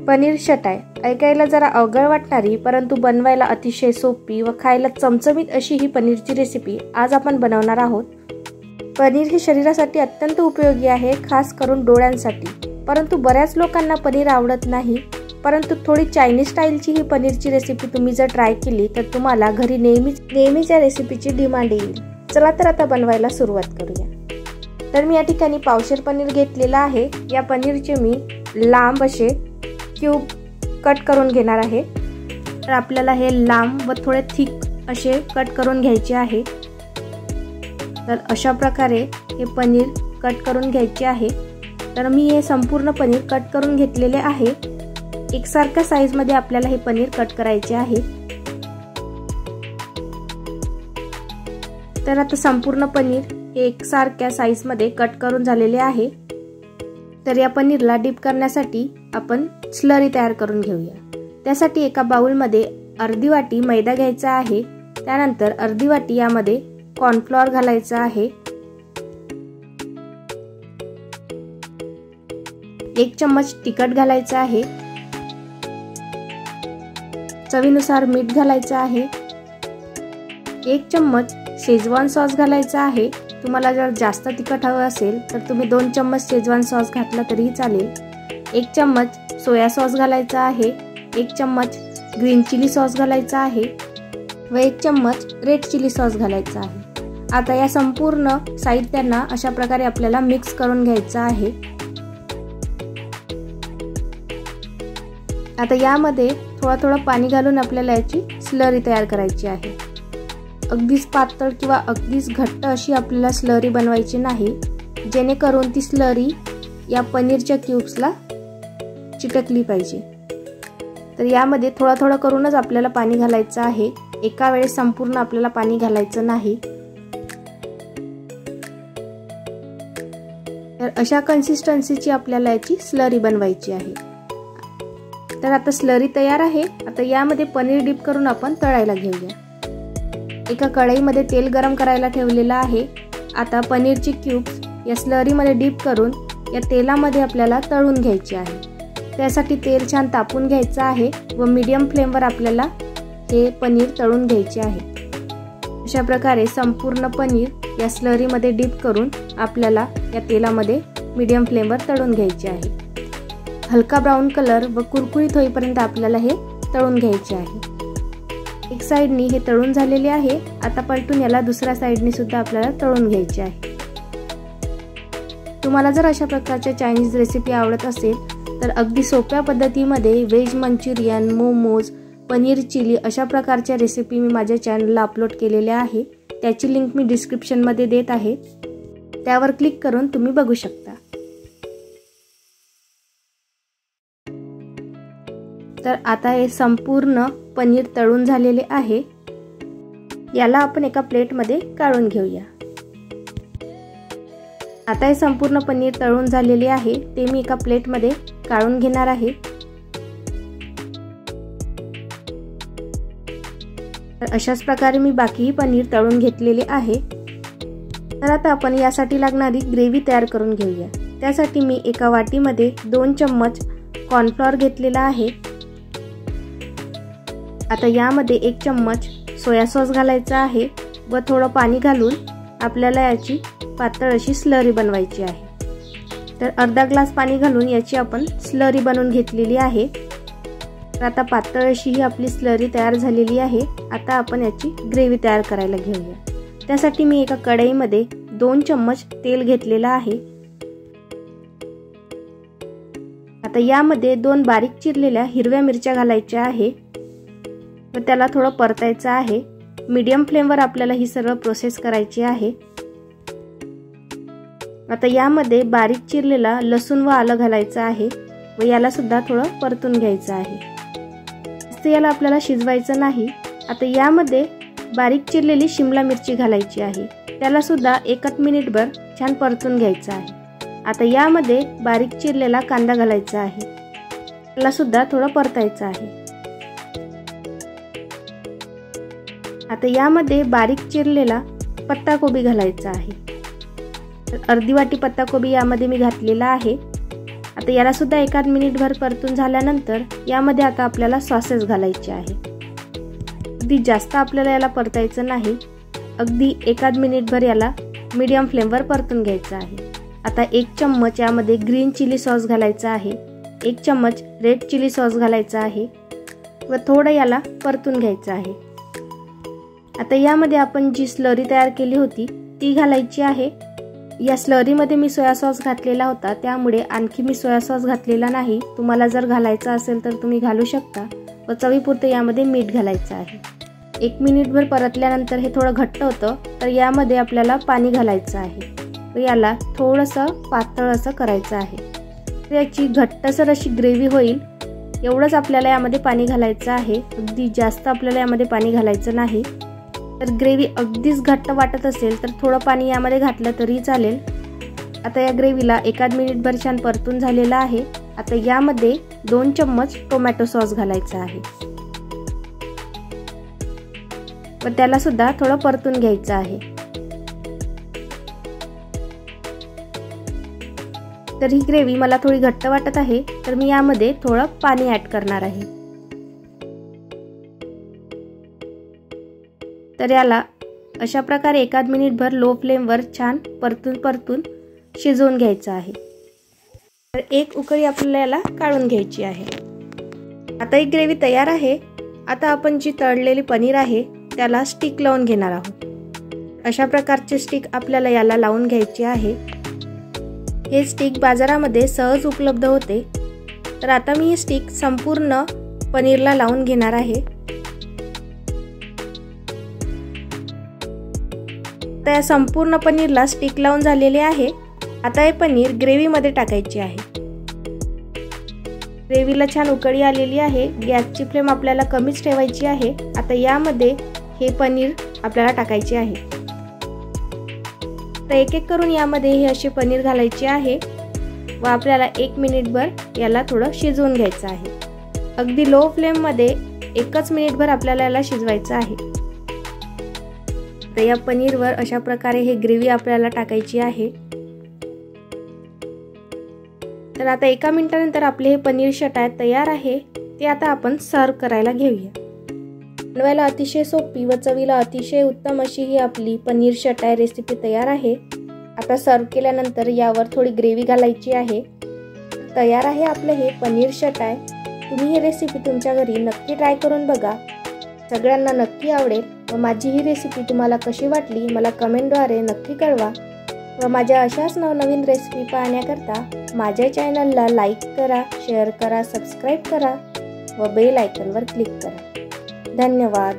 पनीर शटाई ऐकायला जरा अवघड वाटणारी परंतु बनवायला अतिशय सोपी व खायला चमचमीत अशी ही पनीरची रेसिपी आज आपण बनवणार आहोत। पनीर हे शरीरासाठी अत्यंत उपयोगी आहे, खास करून डोळ्यांसाठी। परंतु बऱ्याच लोकांना पनीर आवडत नाही, परंतु थोडी चायनीज स्टाईलची ही पनीरची रेसिपी तुम्ही जर ट्राय केली तर तुम्हाला घरी नेहमीच्या रेसिपीची डिमांड येईल। चला तर आता बनवायला सुरुवात करूया। तर मी या ठिकाणी पावशेर पनीर घेतलेला आहे। या पनीरचे मी लांब असे क्यूब कट करून घेणार आहे। तर आपल्याला हे लांब व थोडे थिक असे कट करून घ्यायचे आहे। तर अशा प्रकारे हे पनीर कट करून घ्यायचे आहे। तर मी हे संपूर्ण पनीर कट करून घेतलेले आहे। एकसारख्या साइज मध्ये आपल्याला हे पनीर कट करायचे आहे। तर आता संपूर्ण पनीर हे एकसारख्या साइज मध्ये कट करून झालेले आहे। तर या पनीरला डीप करण्यासाठी आपण स्लरी तयार करून घेऊया। त्यासाठी एका बाउल मध्ये अर्धी वाटी मैदा घ्यायचा आहे। त्यानंतर अर्धी वाटी यामध्ये कॉर्नफ्लॉवर घालायचा आहे। 1 चम्मच तिखट घालायचा आहे। चवीनुसार मीठ घालायचं आहे। 1 चम्मच शेजवान सॉस घालायचा आहे। तुम्हाला जर जास्त तिखट हवं असेल तर तुम्ही 2 चम्मच शेजवान सॉस घातला तरीही चालेल। 1 चम्मच सोया सॉस घालायचा आहे। 1 चम्मच ग्रीन चिली सॉस घालायचा आहे व 1 चम्मच रेड चिली सॉस घालायचा आहे। आता या संपूर्ण साहित्यांना अशा प्रकारे आपल्याला मिक्स करून घ्यायचं आहे। आता यामध्ये थोडं पाणी घालून आपल्याला याची स्लरी तयार करायची आहे। अगदीच पातळ किंवा अगदीच घट्ट अशी आपल्याला स्लरी बनवायची नाही, जेणेकरून ती स्लरी या पनीरच्या क्यूब्सला चिटकली पाहिजे। तर यामध्ये थोडं करूनच आपल्याला पाणी घालायचं आहे। एका वेळेस संपूर्ण आपल्याला पाणी घालायचं नाही। तर अशा कन्सिस्टन्सीची आपल्याला याची स्लरी बनवायची आहे। तर आता स्लरी तयार आहे। आता यामध्ये पनीर डीप करून आपण तळायला घेऊया। एका कढईमध्ये तेल गरम करायला ठेवलेलं आहे। आता पनीरचे क्यूब्स या स्लरीमध्ये डीप करून या तेलामध्ये आपल्याला तळून घ्यायचे आहे। त्यासाठी तेल छान तापून घ्यायचं आहे व मीडियम फ्लेमवर आपल्याला हे पनीर तळून घ्यायचे आहे। अशा प्रकारे संपूर्ण पनीर या स्लरीमध्ये डीप करून आपल्याला या तेलामध्ये मीडियम फ्लेमवर तळून घ्यायचे आहे। हलका ब्राऊन कलर व कुरकुरीत होईपर्यंत आपल्याला हे तळून घ्यायचे आहे। एक साइडनी हे तळून झालेले आहे। आता पलटून याला दुसऱ्या साइडनी सुद्धा आपल्याला तळून घ्यायचे आहे। तुम्हाला जर अशा प्रकारच्या चायनीज रेसिपी आवडत असेल तर अगदी सोप्या पद्धतीमध्ये veg manchurian, momos, paneer chilli अशा प्रकारच्या रेसिपी मी माझ्या चॅनलला अपलोड केलेल्या आहे। त्याची लिंक मी डिस्क्रिप्शन मध्ये देत आहे, त्यावर क्लिक करून तुम्ही बघू शकता। तर आता हे संपूर्ण पनीर तळून झालेले आहे। याला आपण एका प्लेट मध्ये काढून घेऊया। आता हे संपूर्ण पनीर तळून झालेले आहे, ते मी एका प्लेट मध्ये काढून घेणार आहे। तर अशाच प्रकारे मी बाकीही पनीर तळून घेतलेले आहे। तर आता आपण यासाठी लागणारी ग्रेव्ही तयार करून घेऊया। त्यासाठी मी एका वाटीमध्ये 2 चम्मच कॉर्नफ्लॉवर घेतलेला आहे। आता यामध्ये 1 चम्मच सोया सॉस घालायचा आहे व थोडं पाणी घालून आपल्याला याची पातळ अशी स्लरी बनवायची आहे। तर अर्धा ग्लास पाणी घालून याची आपण स्लरी बनवून घेतलेली आहे। तर आता पातळ अशी ही आपली स्लरी तयार झालेली आहे। आता आपण याची ग्रेव्ही तयार करायला घेऊया। त्यासाठी मी एका कढईमध्ये 2 चम्मच तेल घेतलेला आहे। आता यामध्ये 2 बारीक चिरलेल्या हिरव्या मिरच्या घालायच्या आहे व त्याला थोडं परतायचं आहे। मीडियम फ्लेमवर आपल्याला ही सर्व प्रोसेस करायची आहे। आता यामध्ये बारीक चिरलेला लसूण व आलं घालायचं आहे व याला सुद्धा थोडं परतून घ्यायचं आहे। जास्त याला आपल्याला शिजवायचं नाही। आता यामध्ये बारीक चिरलेली शिमला मिरची घालायची आहे, त्याला सुद्धा 1 मिनिटभर छान परतून घ्यायचं आहे। आता यामध्ये बारीक चिरलेला कांदा घालायचा आहे, त्याला सुद्धा थोडं परतायचं आहे। आता यामध्ये बारीक चिरलेला पत्ताकोबी घालायचा आहे। तर अर्धी वाटी पत्ताकोबी यामध्ये मी घातलेला आहे। आता याला सुद्धा एखाद मिनिटभर परतून झाल्यानंतर यामध्ये आता आपल्याला सॉसेस घालायचे आहे। अगदी जास्त आपल्याला याला परतायचं नाही, अगदी एखाद मिनिटभर याला मीडियम फ्लेमवर परतून घ्यायचं आहे। आता 1 चम्मच यामध्ये ग्रीन चिली सॉस घालायचा आहे, 1 चम्मच रेड चिली सॉस घालायचा आहे व थोडं याला परतून घ्यायचं आहे। आता यामध्ये आपण जी स्लरी तयार केली होती ती घालायची आहे। या स्लरीमध्ये मी सोया सॉस घातलेला होता, त्यामुळे आणखी मी सोया सॉस घातलेला नाही। तुम्हाला जर घालायचा असेल तर तुम्ही घालू शकता व चवीपुरते यामध्ये मीठ घालायचं आहे। 1 मिनिटभर परतल्यानंतर हे थोडं घट्ट होतं, तर यामध्ये आपल्याला पाणी घालायचं आहे व याला थोडंसं पातळ असं करायचं आहे। याची घट्टसर अशी ग्रेव्ही होईल एवढंच आपल्याला यामध्ये पाणी घालायचं आहे, अगदी जास्त आपल्याला यामध्ये पाणी घालायचं नाही। तर ग्रेव्ही अगदीच घट्ट वाटत असेल तर थोडं पाणी यामध्ये घातलं तरी चालेल। आता या ग्रेव्हीला एखाद मिनिटभर छान परतून झालेला आहे। आता यामध्ये 2 चम्मच टोमॅटो सॉस घालायचा आहे व त्याला सुद्धा थोडं परतून घ्यायचं आहे। तर ही ग्रेव्ही मला थोडी घट्ट वाटत आहे, तर मी यामध्ये थोडं पाणी ऍड करणार आहे। तर याला अशा प्रकारे एखाद मिनिटभर लो फ्लेमवर छान परतून शिजवून घ्यायचं आहे। तर 1 उकळी आपल्याला याला काढून घ्यायची आहे। आता ही ग्रेव्ही तयार आहे। आता आपण जी तळलेली पनीर आहे त्याला स्टिक लावून घेणार आहोत। अशा प्रकारचे स्टिक आपल्याला याला लावून घ्यायचे आहे। हे स्टिक बाजारामध्ये सहज उपलब्ध होते। तर आता मी हे स्टिक संपूर्ण पनीरला लावून घेणार आहे। आता या संपूर्ण पनीरला स्टिक लावून झालेले आहे। आता हे पनीर ग्रेव्हीमध्ये टाकायचे आहे। ग्रेव्हीला छान उकळी आलेली आहे, गॅसची फ्लेम आपल्याला कमीच ठेवायची आहे। आता यामध्ये हे पनीर आपल्याला टाकायचे आहे। तर एक करून यामध्ये हे असे पनीर घालायचे आहे व आपल्याला 1 मिनिटभर याला थोडं शिजवून घ्यायचं आहे। अगदी लो फ्लेम मध्ये 1च मिनिटभर आपल्याला याला शिजवायचं आहे। तर या पनीरवर अशा प्रकारे हे ग्रेव्ही आपल्याला टाकायची आहे। तर आता 1 मिनिटानंतर आपले हे पनीर शटाय तयार आहे। ते आता आपण सर्व करायला घेऊया। बनवायला अतिशय सोपी व चवीला अतिशय उत्तम अशी ही आपली पनीर शटाय रेसिपी तयार आहे। आता सर्व केल्यानंतर यावर थोडी ग्रेव्ही घालायची आहे। तयार आहे आपले हे पनीर शटाय। तुम्ही ही रेसिपी तुमच्या घरी नक्की ट्राय करून बघा, सगळ्यांना नक्की आवडेल। व माझी ही रेसिपी तुम्हाला कशी वाटली मला कमेंटद्वारे नक्की कळवा व माझ्या अशाच नवनवीन रेसिपी पाहण्याकरता माझ्या चॅनलला लाईक करा, शेअर करा, सबस्क्राईब करा व बेल आयकॉनवर क्लिक करा। धन्यवाद।